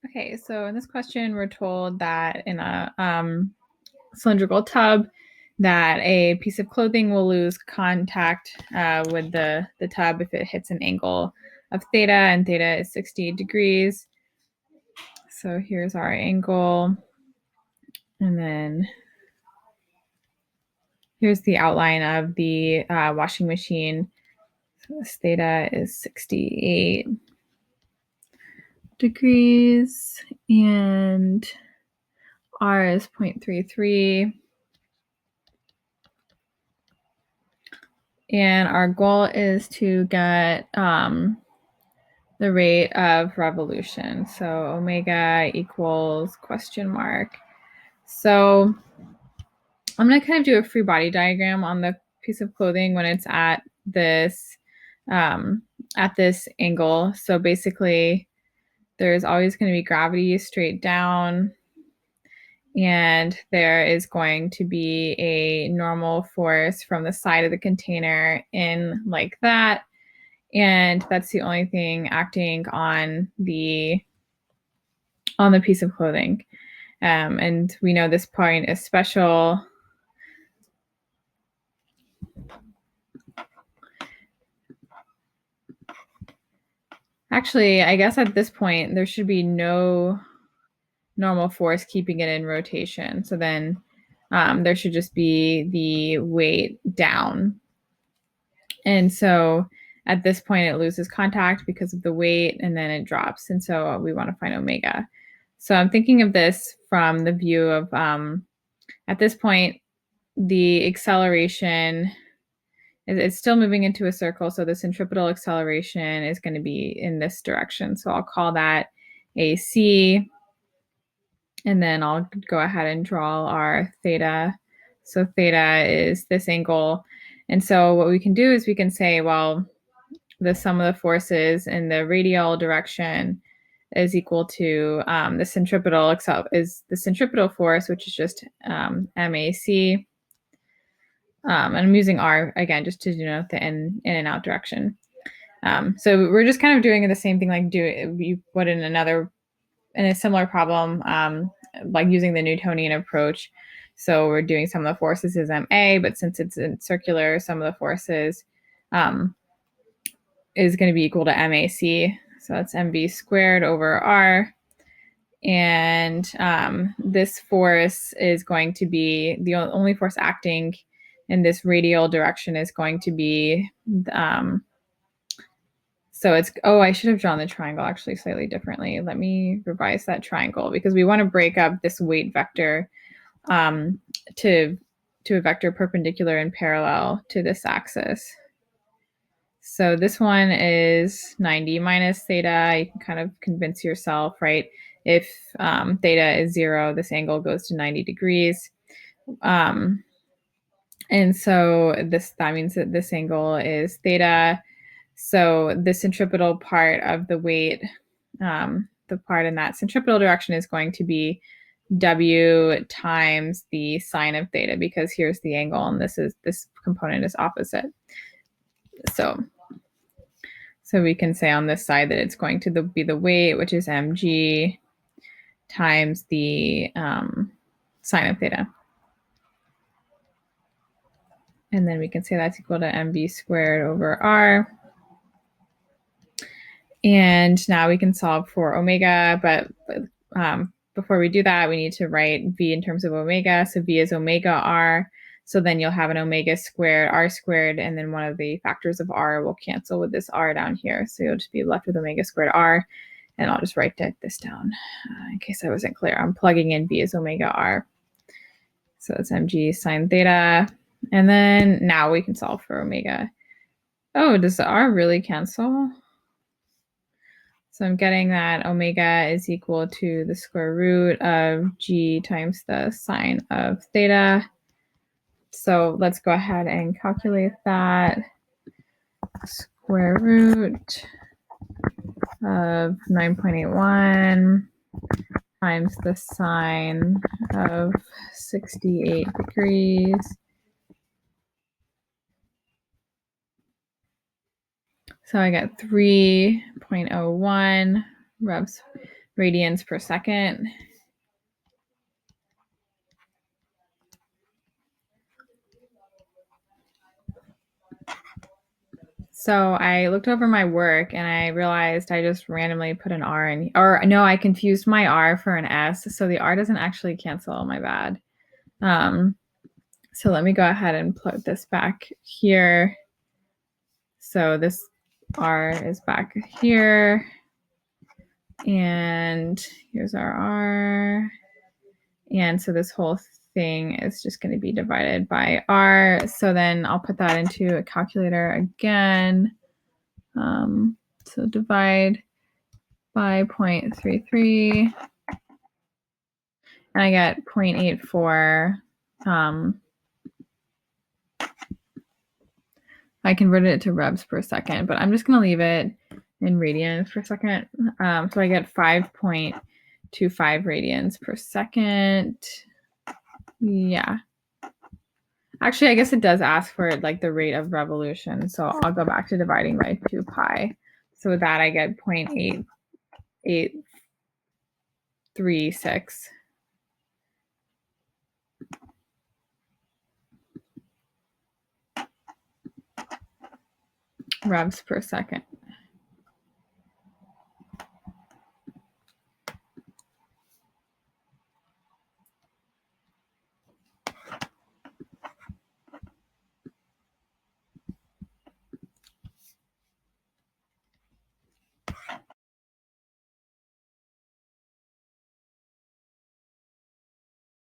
Okay, so in this question, we're told that in a cylindrical tub, that a piece of clothing will lose contact with the tub if it hits an angle of theta, and theta is 60 degrees. So here's our angle, and then here's the outline of the washing machine. So this theta is 68 degrees, and R is 0.33. And our goal is to get the rate of revolution. So omega equals question mark. So I'm going to kind of do a free body diagram on the piece of clothing when it's at this angle. So basically, there's always going to be gravity straight down, and there is going to be a normal force from the side of the container in like that. And that's the only thing acting on the piece of clothing. And we know this point is special. Actually, I guess at this point, there should be no normal force keeping it in rotation. So then there should just be the weight down. And so at this point, it loses contact because of the weight, and then it drops. And so we want to find omega. So I'm thinking of this from the view of, at this point, the acceleration it's still moving into a circle. So the centripetal acceleration is going to be in this direction. So I'll call that AC. And then I'll go ahead and draw our theta. So theta is this angle. And so what we can do is we can say, well, the sum of the forces in the radial direction is equal to the centripetal force, which is just MAC. And I'm using R again just to denote the in and out direction. So we're just kind of doing the same thing like you would in a similar problem, like using the Newtonian approach. So we're doing sum of the forces is MA, but since it's in circular, sum of the forces is going to be equal to MAC. So that's MV squared over R. And this force is going to be the only force acting in this radial direction is going to be, so it's, I should have drawn the triangle actually slightly differently. Let me revise that triangle because we want to break up this weight vector to a vector perpendicular and parallel to this axis. So this one is 90 minus theta. You can kind of convince yourself, right? If theta is 0, this angle goes to 90 degrees. And so that means that this angle is theta. So the centripetal part of the weight, the part in that centripetal direction is going to be W times the sine of theta, because here's the angle and this component is opposite. So we can say on this side that it's going to be the weight, which is mg times the sine of theta. And then we can say that's equal to mv squared over r. And now we can solve for omega, but before we do that, we need to write v in terms of omega. So v is omega r. So then you'll have an omega squared, r squared, and then one of the factors of r will cancel with this r down here. So you'll just be left with omega squared r. And I'll just write this down in case I wasn't clear. I'm plugging in v is omega r. So it's mg sine theta. And then now we can solve for omega. Oh, does the r really cancel? So I'm getting that omega is equal to the square root of g times the sine of theta. So let's go ahead and calculate that. Square root of 9.81 times the sine of 68 degrees. So I got 3.01 revs radians per second. So I looked over my work and I realized I just randomly put an R in, or no, I confused my R for an S. So the R doesn't actually cancel, my bad. So let me go ahead and put this back here. So this R is back here. And here's our R. And so this whole thing is just going to be divided by R. So then I'll put that into a calculator again. So divide by 0.33, and I get 0.84. I converted it to revs per second, but I'm just going to leave it in radians per second. So I get 5.25 radians per second. Yeah. Actually, I guess it does ask for like the rate of revolution. So I'll go back to dividing by 2 pi. So with that, I get 0.8836 revs per second.